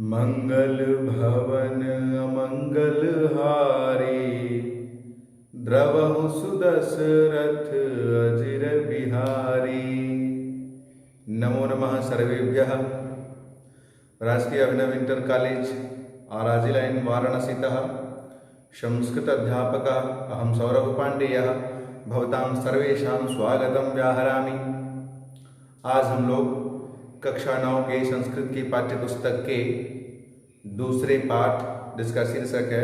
मंगल भवन अमंगल हारी, द्रवहु सुदशरथ अजिर बिहारी। नमो नमः सर्वेभ्यः। राजकीय अभिनव इंटर कॉलेज आराजी लाइन वाराणसीतः संस्कृत अध्यापकः अहं सौरभ पांडेयः भवतां सर्वेषां स्वागतं व्याहरामि। आज हम लोग कक्षा 9 के संस्कृत की पाठ्यपुस्तक के दूसरे पाठ, जिसका शीर्षक है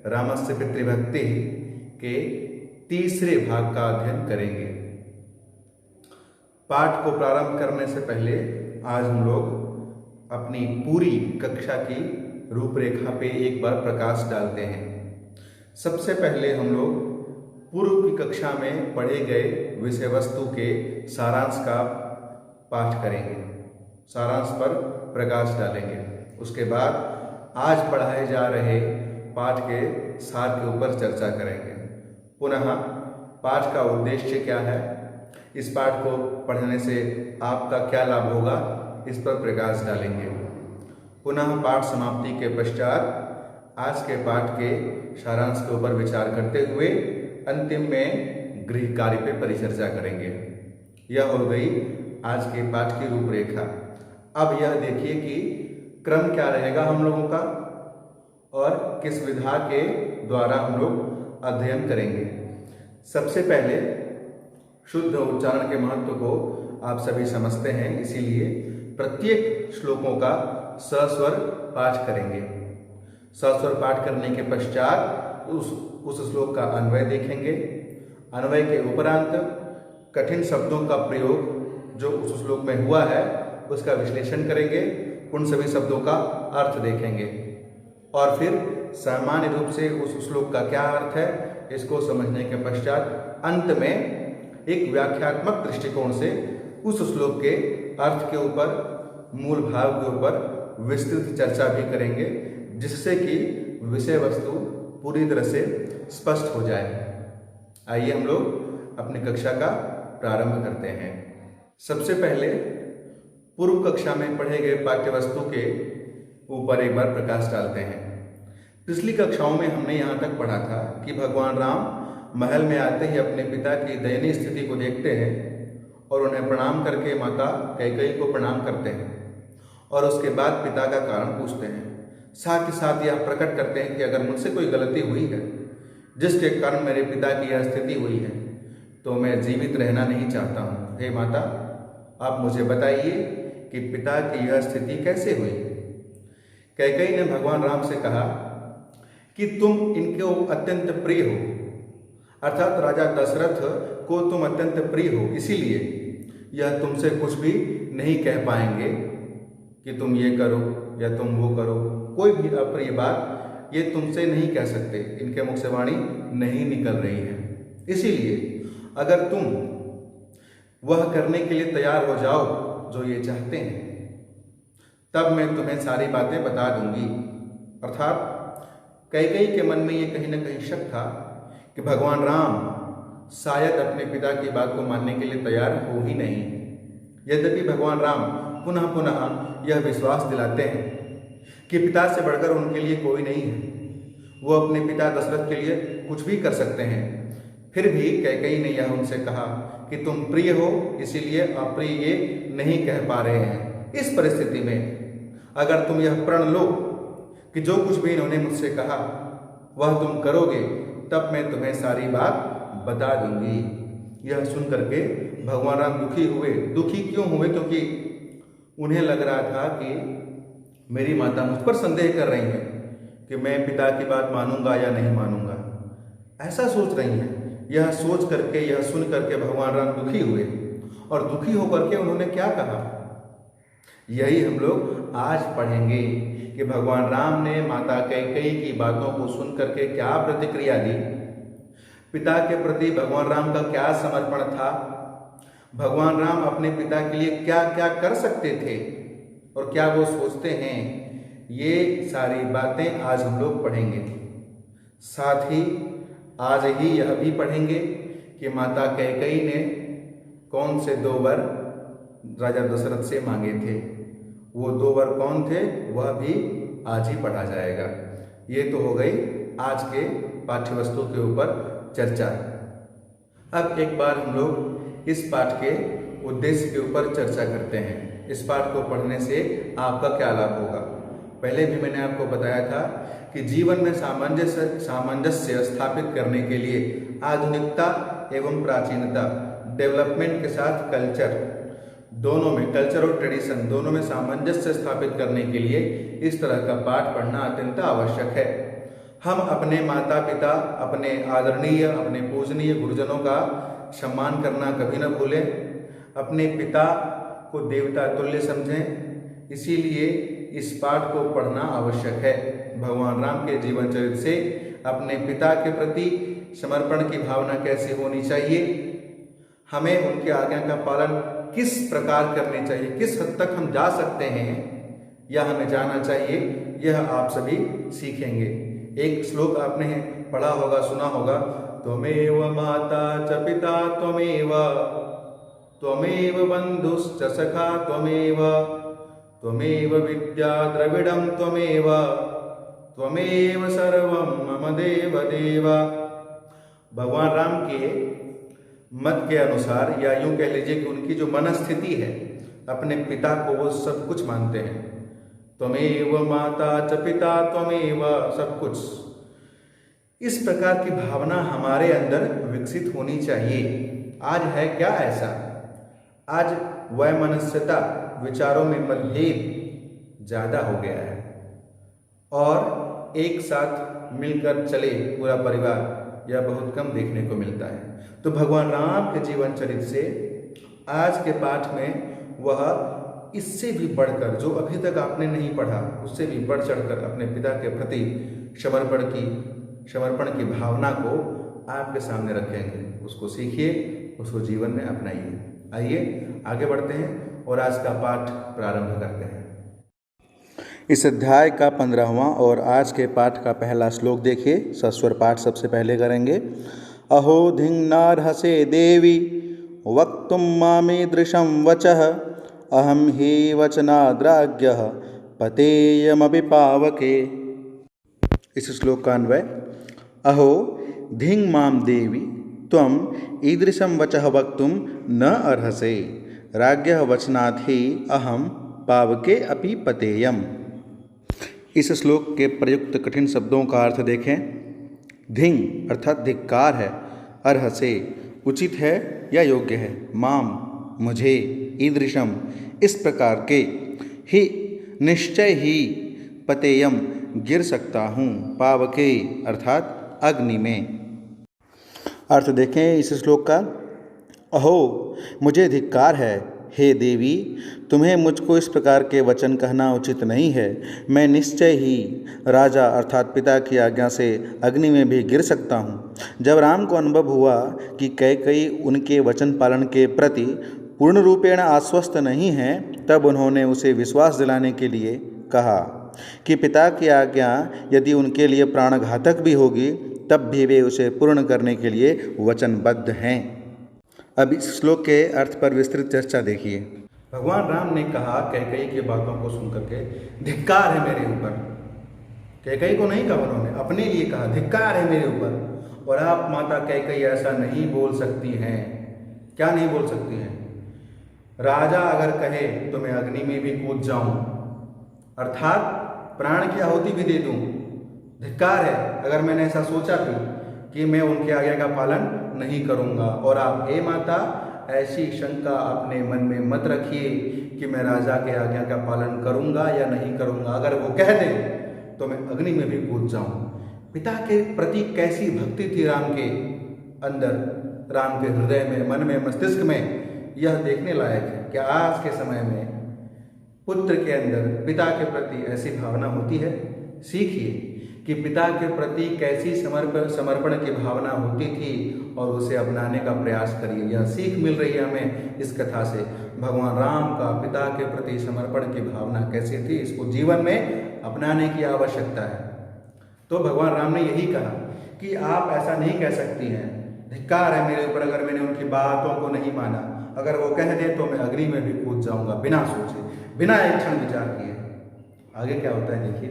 रामस्य पितृभक्ति, के तीसरे भाग का अध्ययन करेंगे। पाठ को प्रारंभ करने से पहले आज हम लोग अपनी पूरी कक्षा की रूपरेखा पे एक बार प्रकाश डालते हैं। सबसे पहले हम लोग पूर्व की कक्षा में पढ़े गए विषय वस्तु के सारांश का पाठ करेंगे, सारांश पर प्रकाश डालेंगे। उसके बाद आज पढ़ाए जा रहे पाठ के सार के ऊपर चर्चा करेंगे। पुनः पाठ का उद्देश्य क्या है, इस पाठ को पढ़ने से आपका क्या लाभ होगा, इस पर प्रकाश डालेंगे। पुनः पाठ समाप्ति के पश्चात आज के पाठ के सारांश के ऊपर विचार करते हुए अंतिम में गृह कार्य पे परिचर्चा करेंगे। यह हो गई आज के पाठ की रूपरेखा। अब यह देखिए कि क्रम क्या रहेगा हम लोगों का और किस विधा के द्वारा हम लोग अध्ययन करेंगे। सबसे पहले शुद्ध उच्चारण के महत्व को आप सभी समझते हैं, इसीलिए प्रत्येक श्लोकों का सस्वर पाठ करेंगे। सस्वर पाठ करने के पश्चात उस श्लोक का अन्वय देखेंगे। अन्वय के उपरांत कठिन शब्दों का प्रयोग जो उस श्लोक में हुआ है उसका विश्लेषण करेंगे, उन सभी शब्दों का अर्थ देखेंगे और फिर सामान्य रूप से उस श्लोक का क्या अर्थ है इसको समझने के पश्चात अंत में एक व्याख्यात्मक दृष्टिकोण से उस श्लोक के अर्थ के ऊपर, मूल भाव के ऊपर विस्तृत चर्चा भी करेंगे, जिससे कि विषय वस्तु पूरी तरह से स्पष्ट हो जाए। आइए हम लोग अपनी कक्षा का प्रारंभ करते हैं। सबसे पहले पूर्व कक्षा में पढ़े गए पाठ्य वस्तु के ऊपर एक बार प्रकाश डालते हैं। पिछली कक्षाओं में हमने यहाँ तक पढ़ा था कि भगवान राम महल में आते ही अपने पिता की दयनीय स्थिति को देखते हैं और उन्हें प्रणाम करके माता कैकेयी को प्रणाम करते हैं और उसके बाद पिता का कारण पूछते हैं। साथ ही साथ यह प्रकट करते हैं कि अगर मुझसे कोई गलती हुई है जिसके कारण मेरे पिता की यह स्थिति हुई है तो मैं जीवित रहना नहीं चाहता हूँ। हे माता, आप मुझे बताइए कि पिता की यह स्थिति कैसे हुई। कैकेयी ने भगवान राम से कहा कि तुम इनको अत्यंत प्रिय हो, अर्थात राजा दशरथ को तुम अत्यंत प्रिय हो, इसीलिए यह तुमसे कुछ भी नहीं कह पाएंगे कि तुम ये करो या तुम वो करो। कोई भी अप्रिय बात ये तुमसे नहीं कह सकते, इनके मुख से वाणी नहीं निकल रही है। इसीलिए अगर तुम वह करने के लिए तैयार हो जाओ जो ये चाहते हैं, तब मैं तुम्हें सारी बातें बता दूंगी। अर्थात कैकेयी के मन में ये कहीं ना कहीं शक था कि भगवान राम शायद अपने पिता की बात को मानने के लिए तैयार हो ही नहीं। यद्यपि भगवान राम पुनः पुनः यह विश्वास दिलाते हैं कि पिता से बढ़कर उनके लिए कोई नहीं है, वो अपने पिता दशरथ के लिए कुछ भी कर सकते हैं। फिर भी कैकेयी ने यह उनसे कहा कि तुम प्रिय हो, इसीलिए अप्रिय ये नहीं कह पा रहे हैं। इस परिस्थिति में अगर तुम यह प्रण लो कि जो कुछ भी इन्होंने मुझसे कहा वह तुम करोगे, तब मैं तुम्हें सारी बात बता दूंगी। यह सुन करके भगवान राम दुखी हुए। दुखी क्यों हुए? क्योंकि उन्हें लग रहा था कि मेरी माता मुझ पर संदेह कर रही है कि मैं पिता की बात मानूंगा या नहीं मानूंगा, ऐसा सोच रही हैं। यह सोच करके, यह सुन करके भगवान राम दुखी हुए और दुखी होकर के उन्होंने क्या कहा, यही हम लोग आज पढ़ेंगे कि भगवान राम ने माता कैकेयी की बातों को सुन करके क्या प्रतिक्रिया दी, पिता के प्रति भगवान राम का क्या समर्पण था, भगवान राम अपने पिता के लिए क्या क्या कर सकते थे और क्या वो सोचते हैं। ये सारी बातें आज हम लोग पढ़ेंगे। साथ ही आज ही यह भी पढ़ेंगे कि माता कैकेयी ने कौन से 2 वर राजा दशरथ से मांगे थे। वो 2 वर कौन थे वह भी आज ही पढ़ा जाएगा। ये तो हो गई आज के पाठ्य वस्तु के ऊपर चर्चा। अब एक बार हम लोग इस पाठ के उद्देश्य के ऊपर चर्चा करते हैं। इस पाठ को पढ़ने से आपका क्या लाभ होगा। पहले भी मैंने आपको बताया था कि जीवन में सामंजस्य स्थापित करने के लिए आधुनिकता एवं प्राचीनता, डेवलपमेंट के साथ कल्चर, दोनों में, कल्चर और ट्रेडिशन दोनों में सामंजस्य स्थापित करने के लिए इस तरह का पाठ पढ़ना अत्यंत आवश्यक है। हम अपने माता पिता, अपने आदरणीय, अपने पूजनीय गुरुजनों का सम्मान करना कभी न भूलें। अपने पिता को देवता तुल्य समझें। इसीलिए इस पाठ को पढ़ना आवश्यक है। भगवान राम के जीवन चरित्र से अपने पिता के प्रति समर्पण की भावना कैसे होनी चाहिए, हमें उनकी आज्ञा का पालन किस प्रकार करने चाहिए, किस हद तक हम जा सकते हैं या हमें जाना चाहिए, यह आप सभी सीखेंगे। एक श्लोक आपने पढ़ा होगा, सुना होगा, त्वमेव माता च पिता त्वमेव, त्वमेव बंधुश्च सखा त्वमेव, त्वमेव विद्या द्रविड़ं त्वमेव, त्वमेव सर्वं मम देव देव। भगवान राम के मत के अनुसार, या यूं कह लीजिए कि उनकी जो मनस्थिति है, अपने पिता को वो सब कुछ मानते हैं। त्वमेव माता च पिता त्वमेव, सब कुछ। इस प्रकार की भावना हमारे अंदर विकसित होनी चाहिए। आज है क्या ऐसा? आज वैमनस्यता, विचारों में मतभेद ज़्यादा हो गया है और एक साथ मिलकर चले पूरा परिवार, यह बहुत कम देखने को मिलता है। तो भगवान राम के जीवन चरित्र से आज के पाठ में वह इससे भी बढ़कर, जो अभी तक आपने नहीं पढ़ा, उससे भी बढ़ चढ़कर अपने पिता के प्रति समर्पण की भावना को आपके सामने रखेंगे। उसको सीखिए, उसको जीवन में अपनाइए। आइए आगे बढ़ते हैं और आज का पाठ प्रारंभ करते हैं। इस अध्याय का 15वां और आज के पाठ का पहला श्लोक देखिए। सस्वर पाठ सबसे पहले करेंगे। अहो धिन्नार्हसे देवी वक्तुं मामीदृशं वचः, अहं हि वचनाद्राज्ञः पतेयमपि पावके। इस श्लोक का अन्वय। अहो धिंग माम देवी त्वम ईदृशं वचः वक्तुं न अर्हसे, राज्ञः वचनात् ही अहम पावके अपि पतेयम। इस श्लोक के प्रयुक्त कठिन शब्दों का अर्थ देखें। धिंग अर्थात धिक्कार है, अर्हसे उचित है या योग्य है, माम मुझे, ईदृशम इस प्रकार के, ही निश्चय ही, पतेयम गिर सकता हूँ, पावके अर्थात अग्नि में। अर्थ देखें इस श्लोक का। अहो मुझे धिक्कार है, हे देवी तुम्हें मुझको इस प्रकार के वचन कहना उचित नहीं है। मैं निश्चय ही राजा अर्थात पिता की आज्ञा से अग्नि में भी गिर सकता हूँ। जब राम को अनुभव हुआ कि कैकेयी उनके वचन पालन के प्रति पूर्ण रूपेण आश्वस्त नहीं है, तब उन्होंने उसे विश्वास दिलाने के लिए कहा कि पिता की आज्ञा यदि उनके लिए प्राणघातक भी होगी, तब भी वे उसे पूर्ण करने के लिए वचनबद्ध हैं। अब इस श्लोक के अर्थ पर विस्तृत चर्चा देखिए। भगवान राम ने कहा कैकेयी की बातों को सुनकर के, धिक्कार है मेरे ऊपर। कैकेयी को नहीं कहा उन्होंने, अपने लिए कहा, धिक्कार है मेरे ऊपर। और आप माता कैकेयी ऐसा नहीं बोल सकती हैं। क्या नहीं बोल सकती हैं? राजा अगर कहे तो मैं अग्नि में भी कूद जाऊं, अर्थात प्राण की आहुति भी दे दूं। धिक्कार है अगर मैंने ऐसा सोचा भी कि मैं उनके आज्ञा का पालन नहीं करूंगा। और आप हे माता ऐसी शंका अपने मन में मत रखिए कि मैं राजा के आज्ञा का पालन करूंगा या नहीं करूंगा। अगर वो कह दें तो मैं अग्नि में भी कूद जाऊं। पिता के प्रति कैसी भक्ति थी राम के अंदर, राम के हृदय में, मन में, मस्तिष्क में, यह देखने लायक है कि आज के समय में पुत्र के अंदर पिता के प्रति ऐसी भावना होती है। सीखिए कि पिता के प्रति कैसी समर्पण की भावना होती थी और उसे अपनाने का प्रयास करिए। यह सीख मिल रही है हमें इस कथा से। भगवान राम का पिता के प्रति समर्पण की भावना कैसी थी, इसको जीवन में अपनाने की आवश्यकता है। तो भगवान राम ने यही कहा कि आप ऐसा नहीं कह सकती हैं, धिक्कार है मेरे ऊपर अगर मैंने उनकी बातों को नहीं माना। अगर वो कह दें तो मैं अग्नि में भी कूद जाऊंगा बिना सोचे। बिना एक क्षण विचार किए। आगे क्या होता है देखिए।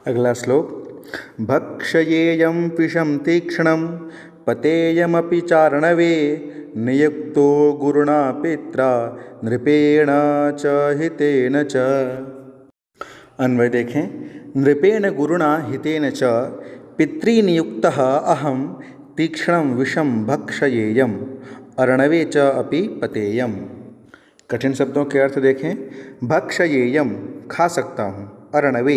अगला श्लोक, भक्षयेयं विषं तीक्ष्णं पतेयमपि चार्णवे नियुक्तो गुरुणा पित्रा नृपेण च हितेन च। अन्वय देखें, नृपेण गुरुणा हितेन च पितृनियुक्तः अहं तीक्ष्णं विषं भक्षयेयम् अर्णवे च अपि पतेयम्। कठिन शब्दों के अर्थ देखें। भक्षयेयम खा सकता हूँ, अर्णवे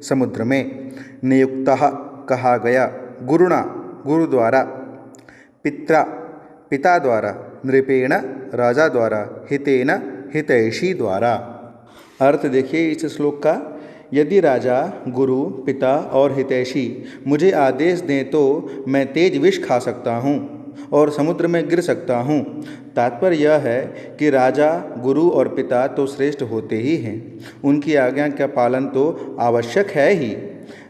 समुद्र में, नियुक्तः कहा गया, गुरुणा गुरु द्वारा, पित्रा पिता द्वारा, नृपेण राजा द्वारा, हितेन हितैषी द्वारा। अर्थ देखिए इस श्लोक का, यदि राजा, गुरु, पिता और हितैषी मुझे आदेश दें तो मैं तेज विष खा सकता हूँ और समुद्र में गिर सकता हूँ। तात्पर्य यह है कि राजा, गुरु और पिता तो श्रेष्ठ होते ही हैं, उनकी आज्ञा का पालन तो आवश्यक है ही,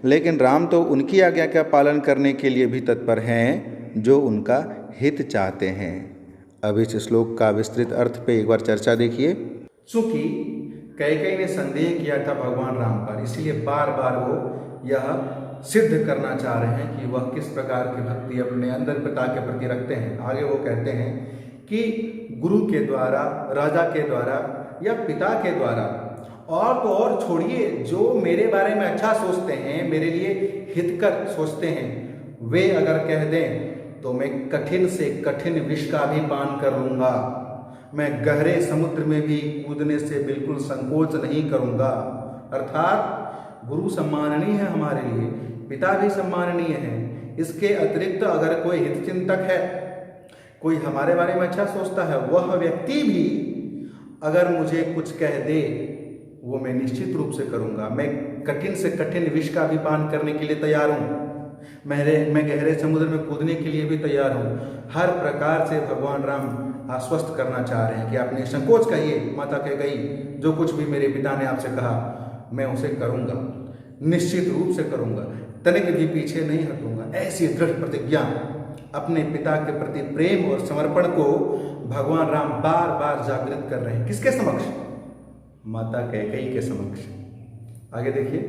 लेकिन राम तो उनकी आज्ञा का पालन करने के लिए भी तत्पर हैं जो उनका हित चाहते हैं। अब इस श्लोक का विस्तृत अर्थ पे एक बार चर्चा देखिए। चूंकि कैकेयी ने संदेह किया था भगवान राम पर, इसलिए बार बार वो यह सिद्ध करना चाह रहे हैं कि वह किस प्रकार की भक्ति अपने अंदर पिता के प्रति रखते हैं। आगे वो कहते हैं कि गुरु के द्वारा, राजा के द्वारा या पिता के द्वारा, और तो और छोड़िए, जो मेरे बारे में अच्छा सोचते हैं, मेरे लिए हितकर सोचते हैं, वे अगर कह दें तो मैं कठिन से कठिन विष का भी पान कर लूँगा। मैं गहरे समुद्र में भी कूदने से बिल्कुल संकोच नहीं करूँगा। अर्थात गुरु सम्माननीय है हमारे लिए, पिता भी सम्माननीय है। इसके अतिरिक्त अगर कोई हितचिंतक है, कोई हमारे बारे में अच्छा सोचता है, वह व्यक्ति भी अगर मुझे कुछ कह दे वो मैं निश्चित रूप से करूँगा। मैं कठिन से कठिन विष का भी पान करने के लिए तैयार हूँ। मैं गहरे समुद्र में कूदने के लिए भी तैयार हूँ। हर प्रकार से भगवान राम आश्वस्त करना चाह रहे हैं कि आप निसंकोच कहिए, माता कैकेयी, जो कुछ भी मेरे पिता ने आपसे कहा मैं उसे करूँगा, निश्चित रूप से करूँगा, तनिक भी पीछे नहीं हटूँगा। ऐसी दृढ़ प्रतिज्ञा, अपने पिता के प्रति प्रेम और समर्पण को भगवान राम बार बार जागृत कर रहे हैं। किसके समक्ष? माता कैकेयी के समक्ष। आगे देखिए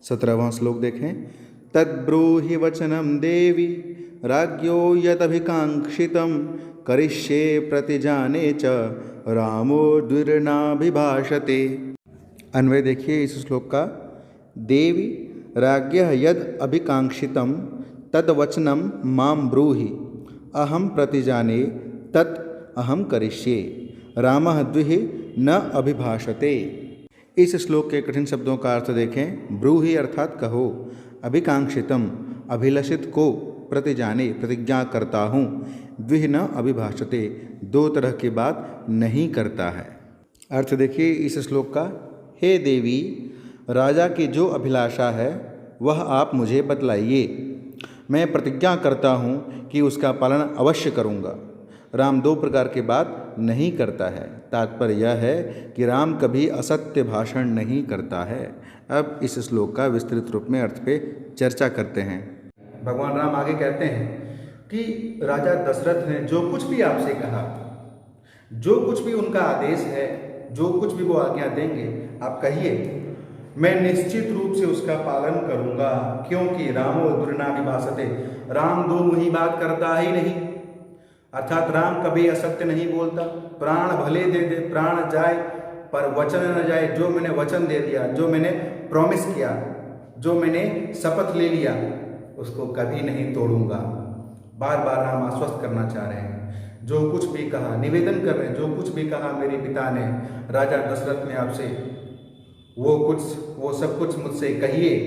17वां श्लोक देखें। तद्ब्रूहि वचनं देवी राज्ञो यदभिकांक्षितं करिष्ये प्रतिजाने च रामो द्विर्नाभिभाषते। अन्वय देखिए इस श्लोक का। देवी राज्ञः यद अभिकांक्षितं तद्वचनं मां ब्रूहि अहं प्रतिजाने तत् अहं करिष्ये रामः द्विः न अभिभाषते। इस श्लोक के कठिन शब्दों का अर्थ देखें। ब्रूहि अर्थात कहो, अभिकांक्षितम अभिलषित को, प्रतिजाने प्रतिज्ञा करता हूँ, द्विह न अभिभाषते दो तरह की बात नहीं करता है। अर्थ देखिए इस श्लोक का। हे देवी, राजा की जो अभिलाषा है वह आप मुझे बतलाइए, मैं प्रतिज्ञा करता हूँ कि उसका पालन अवश्य करूँगा। राम दो प्रकार की बात नहीं करता है। तात्पर्य यह है कि राम कभी असत्य भाषण नहीं करता है। अब इस श्लोक का विस्तृत रूप में अर्थ पे चर्चा करते हैं। भगवान राम आगे कहते हैं कि राजा दशरथ ने जो कुछ भी आपसे कहा, जो कुछ भी उनका आदेश है, जो कुछ भी वो आज्ञा देंगे, आप कहिए, मैं निश्चित रूप से उसका पालन करूंगा, क्योंकि रामो दुर्नाभिभाषते, राम दो मुही बात करता ही नहीं। अर्थात राम कभी असत्य नहीं बोलता। प्राण भले दे दे, प्राण जाए पर वचन न जाए। जो मैंने वचन दे दिया, जो मैंने प्रॉमिस किया, जो मैंने शपथ ले लिया, उसको कभी नहीं तोड़ूंगा। बार बार राम आश्वस्त करना चाह रहे हैं। जो कुछ भी कहा, निवेदन कर रहे हैं, जो कुछ भी कहा मेरे पिता ने, राजा दशरथ ने आपसे, वो सब कुछ मुझसे कहिए,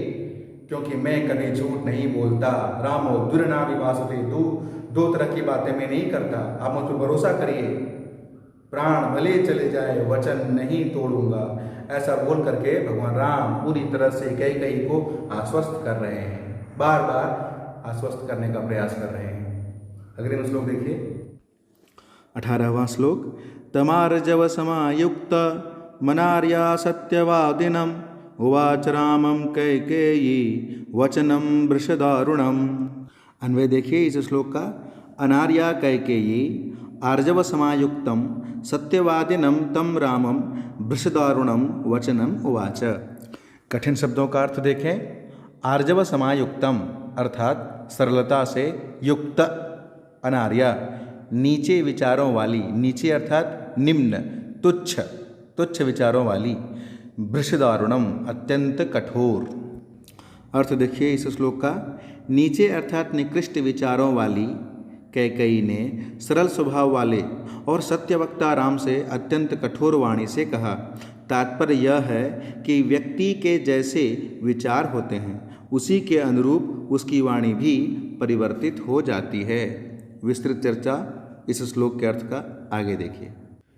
क्योंकि मैं कभी झूठ नहीं बोलता। रामो दुर्नाभिभाषते, दो तरह की बातें मैं नहीं करता। आप मुझ पर भरोसा करिए, प्राण भले चले जाए वचन नहीं तोड़ूंगा। ऐसा बोल करके भगवान राम पूरी तरह से कैकेयी को आश्वस्त कर रहे हैं, बार बार आश्वस्त करने का प्रयास कर रहे हैं। अगले श्लोक देखिए 18वां श्लोक। तमार्जव समायुक्त मनार्या सत्यवादिनम उवाच रामम कैकेयी वचनम वृषदारुणम। अन्वय देखिए इस श्लोक का। अनार्या कैकेयी आर्जव समायुक्तं सत्यवादिनं तं रामं वृषदारुणं वचनम उवाच। कठिन शब्दों का अर्थ देखें। आर्जव समायुक्तम अर्थात सरलता से युक्त, अनार्या नीचे विचारों वाली, नीचे अर्थात निम्न, तुच्छ, तुच्छ विचारों वाली, वृषदारुणम अत्यंत कठोर। अर्थ देखिए इस श्लोक का। नीचे अर्थात निकृष्ट विचारों वाली कैकेयी ने सरल स्वभाव वाले और सत्यवक्ता राम से अत्यंत कठोर वाणी से कहा। तात्पर्य यह है कि व्यक्ति के जैसे विचार होते हैं उसी के अनुरूप उसकी वाणी भी परिवर्तित हो जाती है। विस्तृत चर्चा इस श्लोक के अर्थ का आगे देखिए।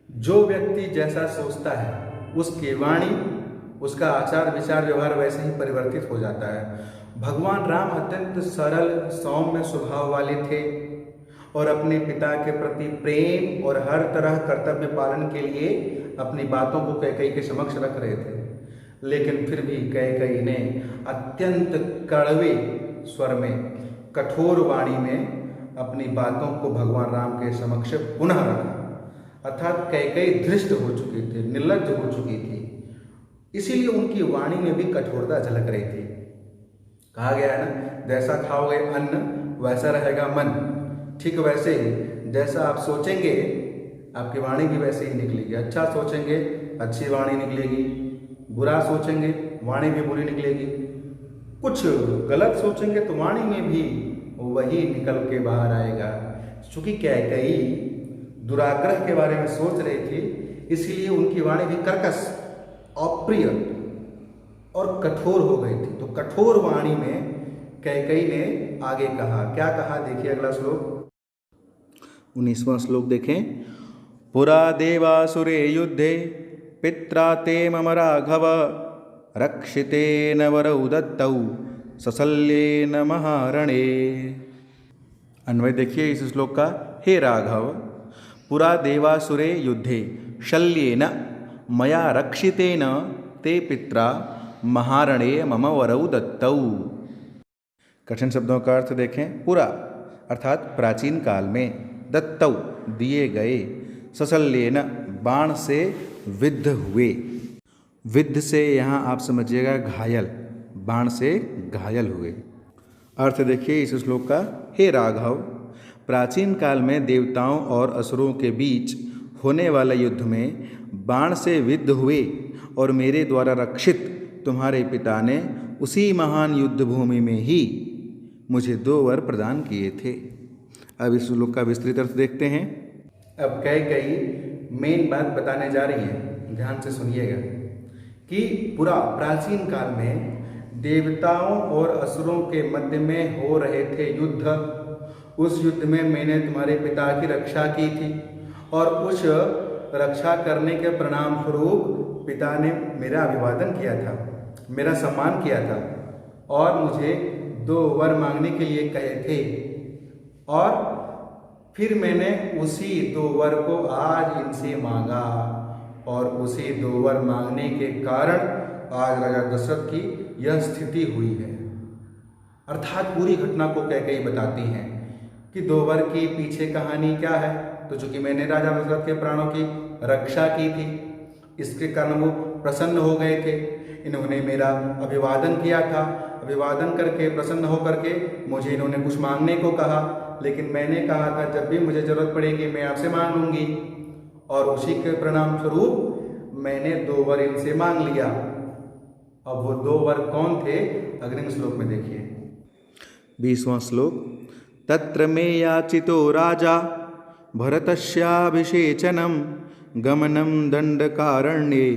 जो व्यक्ति जैसा सोचता है उसकी वाणी, उसका आचार विचार व्यवहार वैसे ही परिवर्तित हो जाता है। भगवान राम अत्यंत सरल सौम्य स्वभाव वाले थे और अपने पिता के प्रति प्रेम और हर तरह कर्तव्य पालन के लिए अपनी बातों को कैकेयी के समक्ष रख रहे थे। लेकिन फिर भी कैकेयी ने अत्यंत कड़वे स्वर में, कठोर वाणी में अपनी बातों को भगवान राम के समक्ष पुनः रखा। अर्थात कैकेयी धृष्ट हो चुकी थी, निर्लज्ज हो चुकी थी, इसीलिए उनकी वाणी में भी कठोरता झलक रही थी। कहा गया है ना, जैसा खाओगे अन्न वैसा रहेगा मन। ठीक वैसे ही जैसा आप सोचेंगे आपकी वाणी भी वैसे ही निकलेगी। अच्छा सोचेंगे अच्छी वाणी निकलेगी, बुरा सोचेंगे वाणी भी बुरी निकलेगी, कुछ गलत सोचेंगे तो वाणी में भी वही निकल के बाहर आएगा। चूंकि कैकेयी दुराग्रह के बारे में सोच रही थी इसीलिए उनकी वाणी भी कर्कश, अप्रिय और कठोर हो गई थी। तो कठोर वाणी में कैकेयी ने आगे कहा, क्या कहा देखिए अगला श्लोक। 19वां श्लोक देखें। पुरा देवासुरे युद्धे पित्रा ते मम राघव रक्षितेन वरौ दत्तौ सशल्येन महारणे। अन्वय देखिए इस श्लोक का। हे राघव, पुरा देवासुरे युद्धे शल्येन मया रक्षितेन ते पित्रा महारणे मम वरौ दत्तौ। कठिन शब्दों का अर्थ देखें। पुरा अर्थात प्राचीन काल में, दत्तौ दिए गए, सशल्येन बाण से विद्ध हुए। विद्ध से यहाँ आप समझिएगा घायल, बाण से घायल हुए। अर्थ देखिए इस श्लोक का। हे राघव, प्राचीन काल में देवताओं और असुरों के बीच होने वाले युद्ध में बाण से विद्ध हुए और मेरे द्वारा रक्षित तुम्हारे पिता ने उसी महान युद्ध भूमि में ही मुझे 2 वर प्रदान किए थे। अब इस श्लोक का विस्तृत अर्थ देखते हैं। अब कैकेयी मेन बात बताने जा रही है, ध्यान से सुनिएगा कि पूरा प्राचीन काल में देवताओं और असुरों के मध्य में हो रहे थे युद्ध। उस युद्ध में मैंने तुम्हारे पिता की रक्षा की थी और उस रक्षा करने के परिणाम स्वरूप पिता ने मेरा अभिवादन किया था, मेरा सम्मान किया था और मुझे 2 वर मांगने के लिए कहे थे और फिर मैंने उसी 2 वर को आज इनसे मांगा और उसी 2 वर मांगने के कारण आज राजा दशरथ की यह स्थिति हुई है। अर्थात पूरी घटना को कैकेयी बताती हैं कि 2 वर की पीछे कहानी क्या है। तो चूंकि मैंने राजा दशरथ के प्राणों की रक्षा की थी इसके कारण वो प्रसन्न हो गए थे। इन्होंने मेरा अभिवादन किया था, अभिवादन करके प्रसन्न होकर के मुझे इन्होंने कुछ मांगने को कहा, लेकिन मैंने कहा था जब भी मुझे जरूरत पड़ेगी मैं आपसे मांग लूंगी और उसी के परिणाम स्वरूप मैंने 2 वर इनसे मांग लिया। अब वो 2 वर कौन थे अग्रिम श्लोक में देखिए। 20वां श्लोक। तत्र मे याचितो राजा भरतस्याभिषेचनम गमनम दंडकारण्ये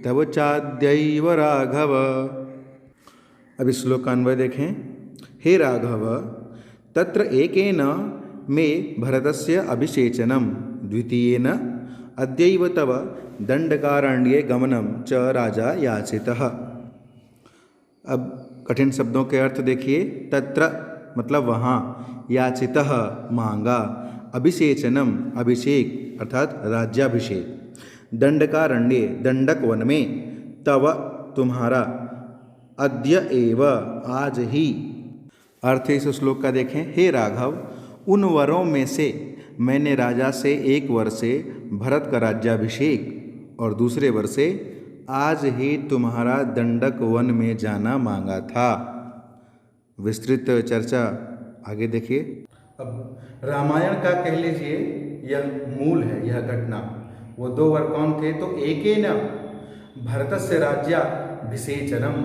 तव चाद्यैव राघव। अब इस श्लोक का अन्वय देखें। हे राघव, तत्र एकेन मे भरतस्य अभिषेचनम द्वितीयेन अद्यैव तव दंडकारण्ये गमनम च राजा याचितः। अब कठिन शब्दों के अर्थ देखिए। तत्र मतलब वहाँ, याचितः मांगा, अभिषेचनम अभिषेक अर्थात राज्याभिषेक, दंडकारण्ये दंडक वन में, तव तुम्हारा, अद्य एव आज ही। अर्थ इस श्लोक का देखें। हे राघव, उन वरों में से मैंने राजा से एक वर्षे भरत का राज्याभिषेक और दूसरे वर्षे आज ही तुम्हारा दंडक वन में जाना मांगा था। विस्तृत चर्चा आगे देखिए। अब रामायण का कह लीजिए यह मूल है, यह घटना। वो दो वर कौन थे? तो एकेन भरतस्य राज्याभिषेचनम,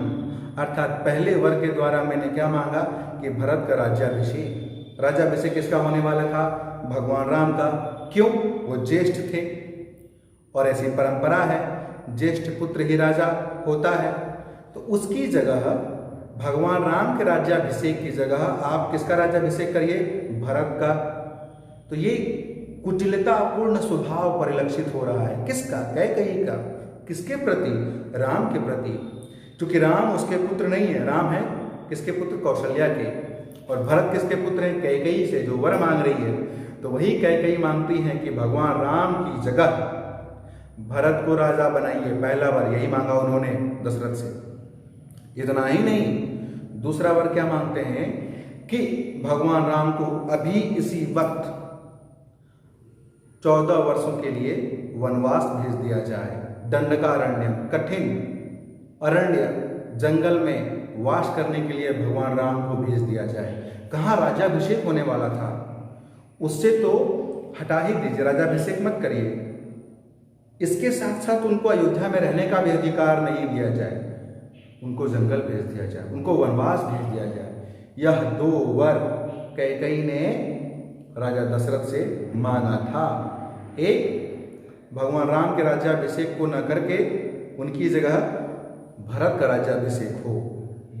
अर्थात पहले वर के द्वारा मैंने क्या मांगा कि भरत का राज्याभिषेक। राज्याभिषेक किसका होने वाला था? भगवान राम का। क्यों? वो ज्येष्ठ थे और ऐसी परंपरा है, ज्येष्ठ पुत्र ही राजा होता है। तो उसकी जगह भगवान राम के राज्याभिषेक की जगह आप किसका राज्याभिषेक करिए? भरत का। तो ये कुटिलतापूर्ण स्वभाव परिलक्षित हो रहा है। किसका? कैकेयी का। किसके प्रति? राम के प्रति। क्योंकि राम उसके पुत्र नहीं है, राम है किसके पुत्र? कौशल्या के। और भरत किसके पुत्र हैं? कैकेयी से, जो वर मांग रही है। तो वही कैकेयी मांगती है कि भगवान राम की जगह भरत को राजा बनाइए। पहला वर यही मांगा उन्होंने दशरथ से। इतना ही नहीं, दूसरा वर क्या मांगते हैं कि भगवान राम को अभी इसी वक्त 14 वर्षों के लिए वनवास भेज दिया जाए। दंडकारण्य, कठिन अरण्य, जंगल में वास करने के लिए भगवान राम को भेज दिया जाए। कहाँ राज्याभिषेक होने वाला था, उससे तो हटा ही दीजिए, राज्याभिषेक मत करिए। इसके साथ साथ उनको अयोध्या में रहने का भी अधिकार नहीं दिया जाए, उनको जंगल भेज दिया जाए, उनको वनवास भेज दिया जाए। यह दो वर कैकेयी ने राजा दशरथ से मांगा था। एक, भगवान राम के राज्याभिषेक को न करके उनकी जगह भरत का राज्याभिषेक हो।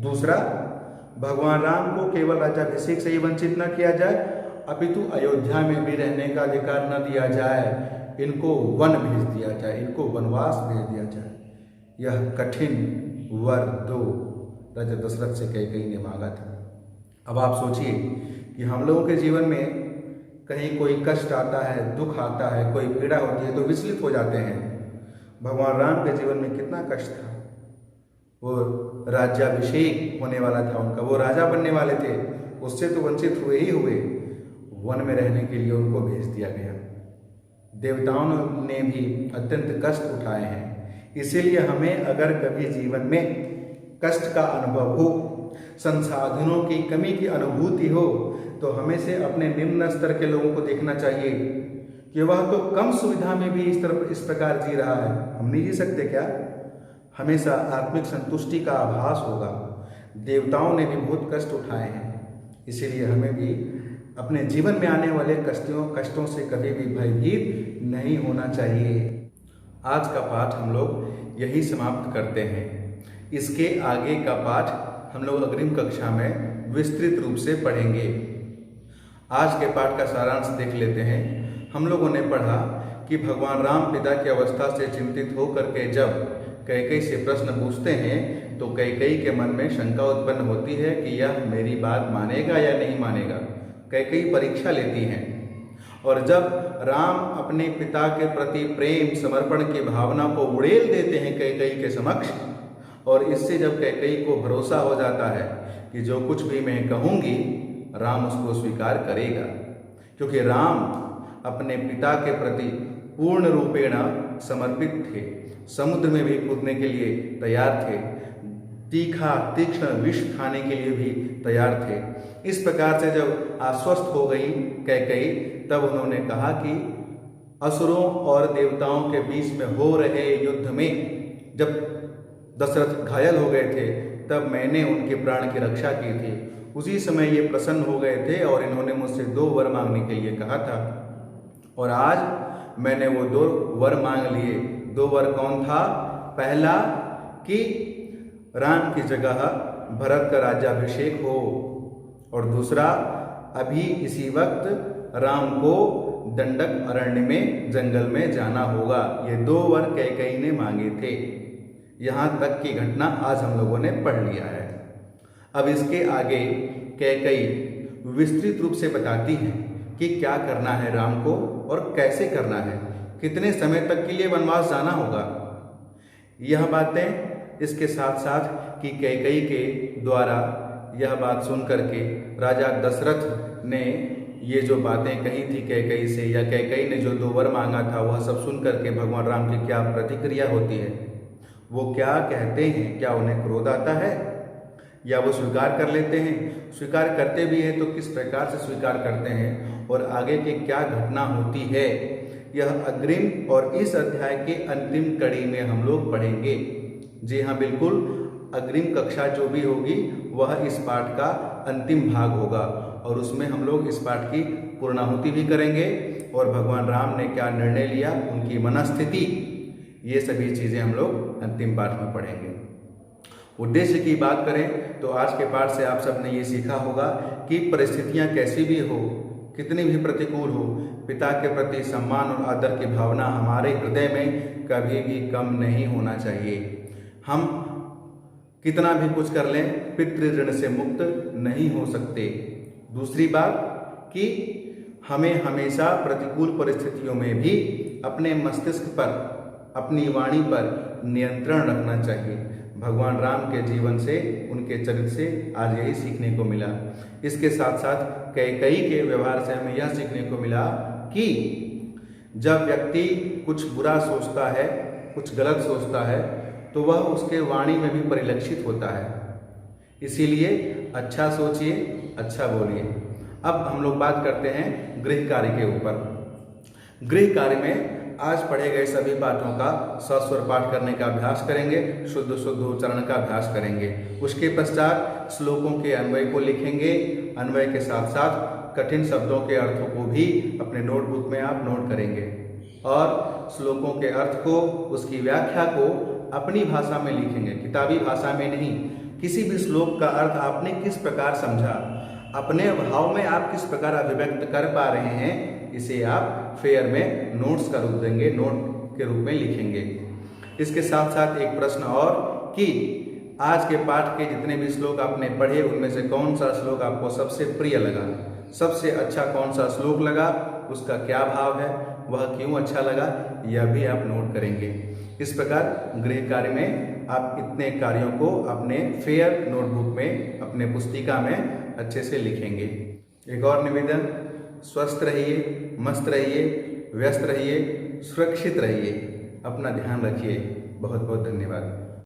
दूसरा, भगवान राम को केवल राज्याभिषेक से ही वंचित न किया जाए, अपितु अयोध्या में भी रहने का अधिकार न दिया जाए। इनको वन भेज दिया जाए, इनको वनवास भेज दिया जाए। यह कठिन वर दो राजा दशरथ से कैकेयी ने मांगा था। अब आप सोचिए कि हम लोगों के जीवन में कहीं कोई कष्ट आता है, दुख आता है, कोई पीड़ा होती है तो विचलित हो जाते हैं। भगवान राम के जीवन में कितना कष्ट था। वो राज्याभिषेक होने वाला था उनका, वो राजा बनने वाले थे, उससे तो वंचित हुए ही हुए। वन में रहने के लिए उनको भेज दिया गया। देवताओं ने भी अत्यंत कष्ट उठाए हैं। इसीलिए हमें अगर कभी जीवन में कष्ट का अनुभव हो, संसाधनों की कमी की अनुभूति हो, तो हमें से अपने निम्न स्तर के लोगों को देखना चाहिए कि वह तो कम सुविधा में भी इस प्रकार जी रहा है, हम नहीं जी सकते क्या? हमेशा आत्मिक संतुष्टि का आभास होगा। देवताओं ने भी बहुत कष्ट उठाए हैं, इसीलिए हमें भी अपने जीवन में आने वाले कष्टों से कभी भी भयभीत नहीं होना चाहिए। आज का पाठ हम लोग यही समाप्त करते हैं। इसके आगे का पाठ हम लोग अग्रिम कक्षा में विस्तृत रूप से पढ़ेंगे। आज के पाठ का सारांश देख लेते हैं। हम लोगों ने पढ़ा कि भगवान राम पिता की अवस्था से चिंतित होकर के जब कैकेयी से प्रश्न पूछते हैं तो कैकेयी के मन में शंका उत्पन्न होती है कि यह मेरी बात मानेगा या नहीं मानेगा। कैकेयी परीक्षा लेती हैं और जब राम अपने पिता के प्रति प्रेम समर्पण की भावना को उड़ेल देते हैं कैकेयी के समक्ष, और इससे जब कैकेयी को भरोसा हो जाता है कि जो कुछ भी मैं कहूँगी राम उसको स्वीकार करेगा, क्योंकि राम अपने पिता के प्रति पूर्ण रूपेण समर्पित थे, समुद्र में भी कूदने के लिए तैयार थे, तीखा तीक्ष्ण विष खाने के लिए भी तैयार थे। इस प्रकार से जब आश्वस्त हो गई कैकेयी, तब उन्होंने कहा कि असुरों और देवताओं के बीच में हो रहे युद्ध में जब दशरथ घायल हो गए थे तब मैंने उनके प्राण की रक्षा की थी। उसी समय ये प्रसन्न हो गए थे और इन्होंने मुझसे 2 वर मांगने के लिए कहा था, और आज मैंने वो 2 वर मांग लिए। 2 वर कौन था? पहला कि राम की जगह भरत का राज्याभिषेक हो, और दूसरा अभी इसी वक्त राम को दंडक अरण्य में जंगल में जाना होगा। ये 2 वर कैकेयी ने मांगे थे। यहाँ तक की घटना आज हम लोगों ने पढ़ लिया है। अब इसके आगे कैकेयी विस्तृत रूप से बताती है कि क्या करना है राम को और कैसे करना है, कितने समय तक के लिए वनवास जाना होगा। यह बातें इसके साथ साथ कि कैकेयी के द्वारा यह बात सुन करके राजा दशरथ ने ये जो बातें कही थी कैकेयी से, या कैकेयी ने जो 2 वर मांगा था, वह सब सुन करके भगवान राम की क्या प्रतिक्रिया होती है, वो क्या कहते हैं? क्या उन्हें क्रोध आता है या वो स्वीकार कर लेते हैं? स्वीकार करते भी हैं तो किस प्रकार से स्वीकार करते हैं और आगे की क्या घटना होती है, यह अग्रिम और इस अध्याय के अंतिम कड़ी में हम लोग पढ़ेंगे। जी हाँ, बिल्कुल, अग्रिम कक्षा जो भी होगी वह इस पाठ का अंतिम भाग होगा और उसमें हम लोग इस पाठ की पूर्णाहुति भी करेंगे और भगवान राम ने क्या निर्णय लिया, उनकी मनस्थिति, ये सभी चीज़ें हम लोग अंतिम पाठ में पढ़ेंगे। उद्देश्य की बात करें तो आज के पाठ से आप सब ने ये सीखा होगा कि परिस्थितियां कैसी भी हो, कितनी भी प्रतिकूल हो, पिता के प्रति सम्मान और आदर की भावना हमारे हृदय में कभी भी कम नहीं होना चाहिए। हम कितना भी कुछ कर लें, पितृ ऋण से मुक्त नहीं हो सकते। दूसरी बात कि हमें हमेशा प्रतिकूल परिस्थितियों में भी अपने मस्तिष्क पर, अपनी वाणी पर नियंत्रण रखना चाहिए। भगवान राम के जीवन से, उनके चरित्र से आज यही सीखने को मिला। इसके साथ साथ कैकेयी के व्यवहार से हमें यह सीखने को मिला कि जब व्यक्ति कुछ बुरा सोचता है, कुछ गलत सोचता है, तो वह उसके वाणी में भी परिलक्षित होता है। इसीलिए अच्छा सोचिए, अच्छा बोलिए। अब हम लोग बात करते हैं गृह कार्य के ऊपर। गृह कार्य में आज पढ़े गए सभी पाठों का सस्वर पाठ करने का अभ्यास करेंगे, शुद्ध शुद्ध उच्चारण का अभ्यास करेंगे। उसके पश्चात श्लोकों के अन्वय को लिखेंगे। अन्वय के साथ साथ कठिन शब्दों के अर्थों को भी अपने नोटबुक में आप नोट करेंगे और श्लोकों के अर्थ को, उसकी व्याख्या को अपनी भाषा में लिखेंगे, किताबी भाषा में नहीं। किसी भी श्लोक का अर्थ आपने किस प्रकार समझा, अपने भाव में आप किस प्रकार अभिव्यक्त कर पा रहे हैं, इसे आप फेयर में नोट्स का रूप देंगे, नोट के रूप में लिखेंगे। इसके साथ साथ एक प्रश्न और कि आज के पाठ के जितने भी श्लोक आपने पढ़े, उनमें से कौन सा श्लोक आपको सबसे प्रिय लगा, सबसे अच्छा कौन सा श्लोक लगा, उसका क्या भाव है, वह क्यों अच्छा लगा, यह भी आप नोट करेंगे। इस प्रकार गृह कार्य में आप इतने कार्यों को अपने फेयर नोटबुक में, अपने पुस्तिका में अच्छे से लिखेंगे। एक और निवेदन, स्वस्थ रहिए, मस्त रहिए, व्यस्त रहिए, सुरक्षित रहिए, अपना ध्यान रखिए। बहुत बहुत धन्यवाद।